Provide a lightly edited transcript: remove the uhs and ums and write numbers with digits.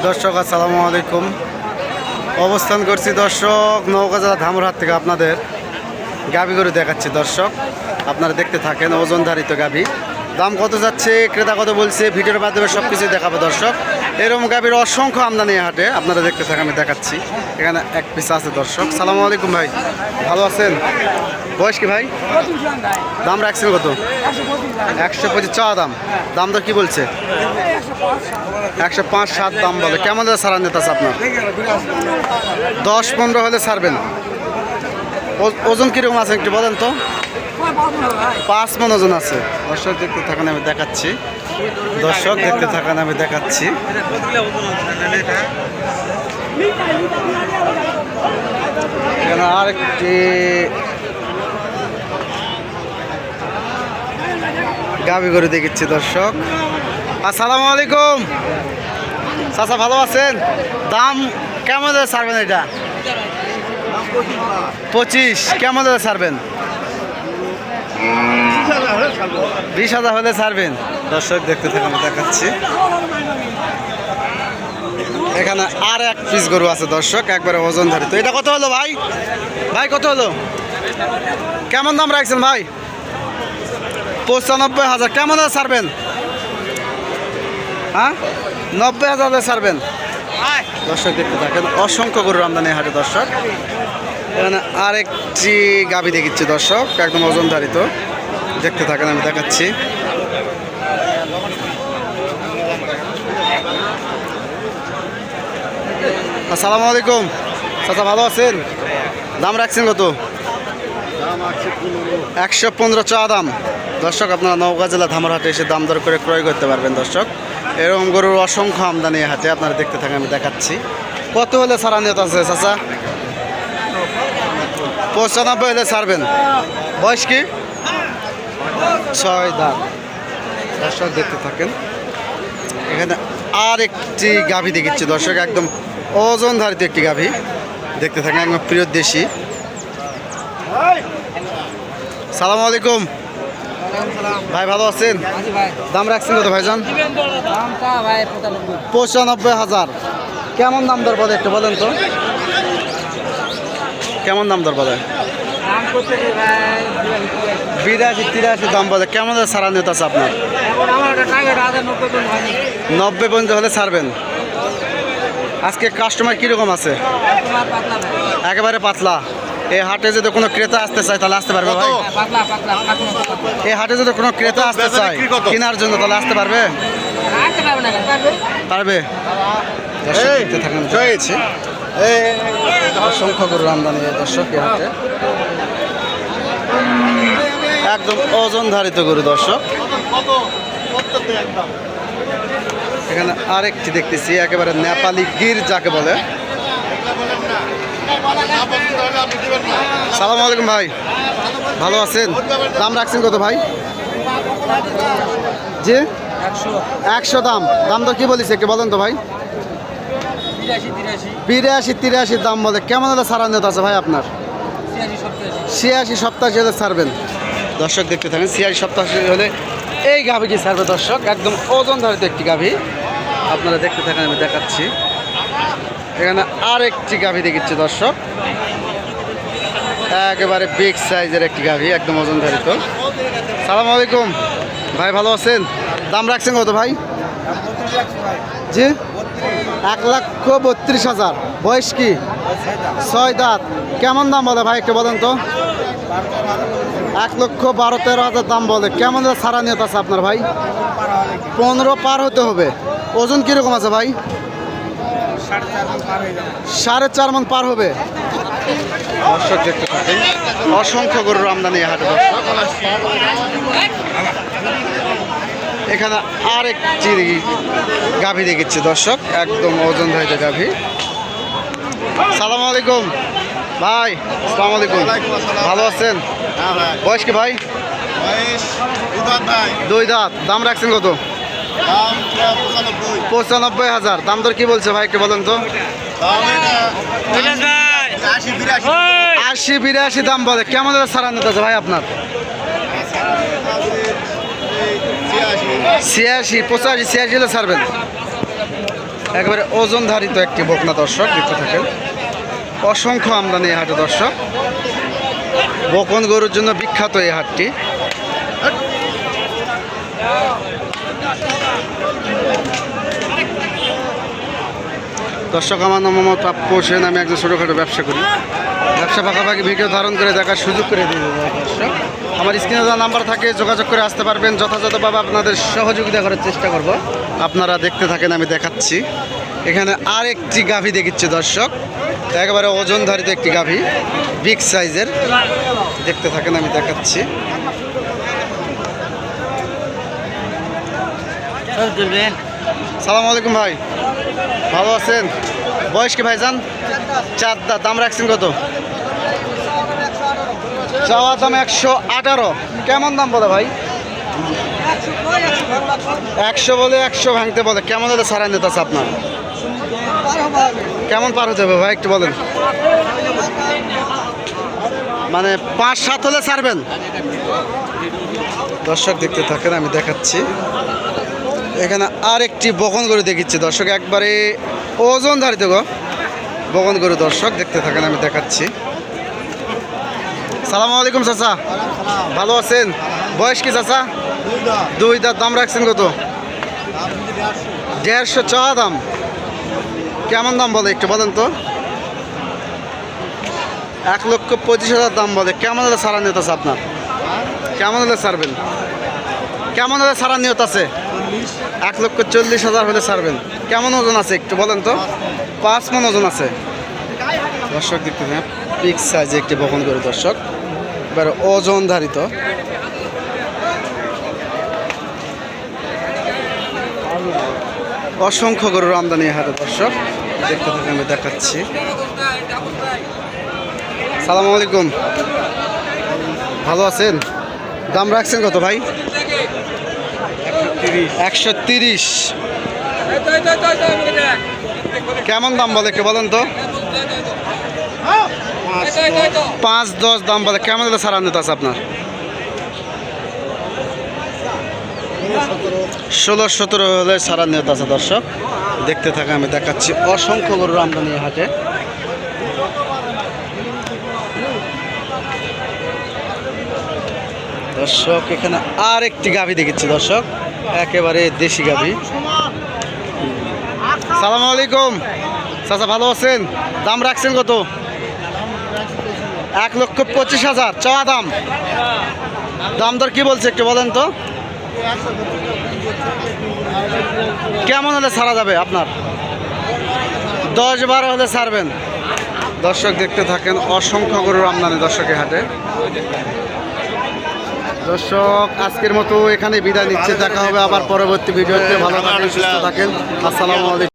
দর্শক আসসালামু আলাইকুম। অবস্থান করছি দর্শক নওগাঁ জেলা ধামরহাট থেকে আপনাদের গাভী গরু দেখাচ্ছি। দর্শক আপনারা দেখতে থাকেন, ওজনধারিত গাভী। দাম কত যাচ্ছে, ক্রেতা কত বলছে, ভিডিওর মাধ্যমে সব কিছুই দেখাবো দর্শক। এরকম গাভীর অসংখ্য আমদানি হাটে আপনারা দেখতে থাকেন, আমি দেখাচ্ছি। এখানে এক পিস আছে দর্শক। সালামু আলাইকুম ভাই, ভালো আছেন? বয়স কি ভাই? দাম রাখছেন কত? 125 চাওয়া দাম। দাম তো কি বলছে? 105-7 দাম বলে। কেমন ছাড়ান যেতে আছে আপনার? 10-15 হলে ছাড়বেন। ওজন কীরকম আছে একটু বলেন তো? 5 মণ ওজন আছে। দর্শক দেখতে থাকেন, আমি দেখাচ্ছি। দর্শক দেখতে থাকেন, আমি দেখাচ্ছি। এখানে আরেকটি গাভী গরু দেখাচ্ছি দর্শক। আসসালামু আলাইকুম চাচা, ভালো আছেন? দাম কেমন ছাড়বেন? এটা 25। কেমন ছাড়বেন? 20,000 হলে ছাড়বেন। দর্শক দেখতে থাকুন, দেখাচ্ছি। এখানে আর এক পিস গরু আছে দর্শক, একবারে ওজনধারী। তো এটা কত হলো ভাই? ভাই কত হলো? কেমন দাম রাখছেন ভাই? 95,000। কেমন ছাড়বেন? হ্যাঁ, 90,000 ছাড়বেন। দর্শক দেখতে থাকেন, অসংখ্য গরুর আমদানি হাটে দর্শক। এখানে আরেকটি গাভী দেখিচ্ছি দর্শক, একদম ওজনধারিত। দেখতে থাকেন, আমি দেখাচ্ছি। আসসালামু আলাইকুম চাচা, ভালো আছেন? দাম রাখছেন কত? 115 চাওয়া দাম। দর্শক আপনারা নওগাঁ জেলা ধামরহাটে এসে দাম দর করে ক্রয় করতে পারবেন দর্শক। এরকম গরুর অসংখ্য আমদানি হাটে আপনারা দেখতে থাকেন, আমি দেখাচ্ছি। কত হলে ছাড়া নিয়ত আছে চাচা? 95 হলে ছাড়বেন। বয়স কি? 6 দাঁত। দর্শক দেখতে থাকেন। এখানে আর একটি গাভী দেখিচ্ছি দর্শক, একদম ওজনধারিত একটি গাভী। দেখতে থাকেন, একদম প্রিয় দেশি। সালাম আলাইকুম ভাই, ভালো আছেন? দাম রাখছেন কত ভাইজান? 95,000। কেমন দাম দর বলে একটু বলেন তো? কেমন দাম দর বলে? 82-83 দাম বলে। কেমন ছাড়া নিতে আছে আপনার? 90 পর্যন্ত হলে ছাড়বেন। আজকে কাস্টমার কীরকম আছে? একেবারে পাতলা। এই হাটে যদি কোনো ক্রেতা আসতে চায় তাহলে আসতে পারবে ভাই? এই হাটে যদি কোনো ক্রেতা আসতে চায় কেনার জন্য তাহলে আসতে পারবে? পারবে। অসংখ্য গরুর আমদানি দর্শক এই হাটে, একদম ওজনধারিত গরু দর্শক। এখানে আরেকটি দেখতেছি, একেবারে নেপালি গির যাকে বলে। সালাম আলাইকুম ভাই, ভালো আছেন? দাম রাখছেন কত ভাই? জি 100 দাম। দাম তো কি বলিস একটু বলেন তো ভাই? 82-83 দাম বলে। কেমন হলে ছাড়া নিয়ত আছে ভাই আপনার? 86-87 হলে ছাড়বেন। দর্শক দেখতে থাকেন, 86-87 হলে এই গাভীটি ছাড়বে দর্শক। একদম ওজনধারিত একটি গাভী, আপনারা দেখতে থাকেন, আমি দেখাচ্ছি। এখানে আরেকটি গাভী দেখিচ্ছি দর্শক, একেবারে বিগ সাইজের একটি গাভী, একদম ওজনধারিত। সালাম আলাইকুম ভাই, ভালো আছেন? দাম রাখছেন কত ভাই? জি 1,32,000। বয়স কি? 6 দাঁত। কেমন দাম বলে ভাই একটু বলেন তো? 1,12,13,000 দাম বলে। কেমন ছাড়া নিয়ত আছে আপনার ভাই? 15 পার হতে হবে। ওজন কীরকম আছে ভাই? 4.5 মণ পার হবে। দর্শক দেখতে থাকেন, অসংখ্য গরুর আমদানি হাটে দর্শক। এখানে আরেকটি গাভী দেখিচ্ছি দর্শক, একদম ওজনধারিত গাভী। সালাম আলাইকুম ভাই, আসসালামু আলাইকুম, ভালো আছেন? বয়স কি ভাই? 2 দাঁত। দাম রাখছেন কত? 95,000। দাম দর কি বলছে ভাই একটু বলেন তো? 80-82 দাম বলে। কেমন ছাড়া নিতে আছে ভাই আপনার? 86, 85, 86 হলে ছাড়বেন। একেবারে ওজনধারিত একটি বকনা দর্শক, দেখতে থাকেন। অসংখ্য আমদানি এই হাটে দর্শক। বকন গরুর জন্য বিখ্যাত এই হাটটি। দর্শক, আমার নাম মোহাম্মদ প্রাপ্য হোসেন। আমি একজন ছোটোখাটো ব্যবসা করি। ব্যবসা পাকাপাকি ভিডিও ধারণ করে দেখার সুযোগ করে দিয়ে দেবো দর্শক। আমার স্ক্রিনে যা নাম্বার থাকে যোগাযোগ করে আসতে পারবেন। যথাযথভাবে আপনাদের সহযোগিতা করার চেষ্টা করব। আপনারা দেখতে থাকেন, আমি দেখাচ্ছি। এখানে আরেকটি গাভী দেখিচ্ছি দর্শক, একেবারে ওজনধারিত একটি গাভী, বিগ সাইজের। দেখতে থাকেন, আমি দেখাচ্ছি। সালাম আলাইকুম ভাই, ভালো আছেন? বয়স কি ভাইজান? 4 দাঁত। দাম রাখছেন কত? চাওয়া দাম 118। কেমন দাম বলে ভাই? 100 বলে, 100 ভাঙতে বলে। কেমন হলে সারাই নিতে আছে আপনার? কেমন পার হতে হবে ভাই, একটু বলেন। মানে 5-7 হলে ছাড়বেন? দর্শক দেখতে থাকেন, আমি দেখাচ্ছি। এখানে আরেকটি বকন গরু দেখিচ্ছি দর্শক, একবারে ওজনধারিত বকন গরু দর্শক। দেখতে থাকেন, আমি দেখাচ্ছি। সালাম আলাইকুম চাচা, ভালো আছেন? বয়স কি চাচা? 2 দাঁত। দাম রাখছেন কত? 150 চাওয়া দাম। কেমন দাম বলে একটু বলেন তো? 1,25,000 দাম বলে। কেমন হলে সারা নিয়ত আছে আপনার? কেমন হলে ছাড়বেন? কেমন হলে সারা নিয়ত আছে? 1,40,000 হলে ছাড়বেন। কেমন ওজন আছে একটু বলেন তো? 5 মণ ওজন আছে দর্শক। দেখতে পাবেন বিগ সাইজে একটি বকন গরু দর্শক, এবার ওজনধারিত। অসংখ্য গরুর আমদানি হাটে দর্শক, দেখতে থাকেন, আমি দেখাচ্ছি। সালাম আলাইকুম, ভালো আছেন? দাম রাখছেন কত ভাই? 130। কেমন দাম বলে একটু বলেন তো? 5-10 দাম বলে। কেমন হলে সারা নিতে আছে আপনার? 16-17 হলে সারা নিতে আছে দর্শক। দেখতে থাকে, আমি দেখাচ্ছি। অসংখ্য গরুর আমদানি হাটে। দর্শক, এখানে আরেকটি গাভী দেখেছি দর্শক, একেবারে দেশি গাভী। সালাম আলাইকুম চাচা, ভালো আছেন? দাম রাখছেন কত? 1,25,000 চাওয়া দাম। দাম দর কি বলছে একটু বলেন তো? কেমন হলে ছাড়া যাবে আপনার? 10-12 হলে ছাড়বেন। দর্শক দেখতে থাকেন, অসংখ্য গরুর আমদানি দর্শকের হাটে। দর্শক, আজকের মতো এখানে বিদায় নিচ্ছে। দেখা হবে আবার পরবর্তী ভিডিওতে। ভালো থাকেন, সুস্থ থাকেন। আসসালামু আলাইকুম।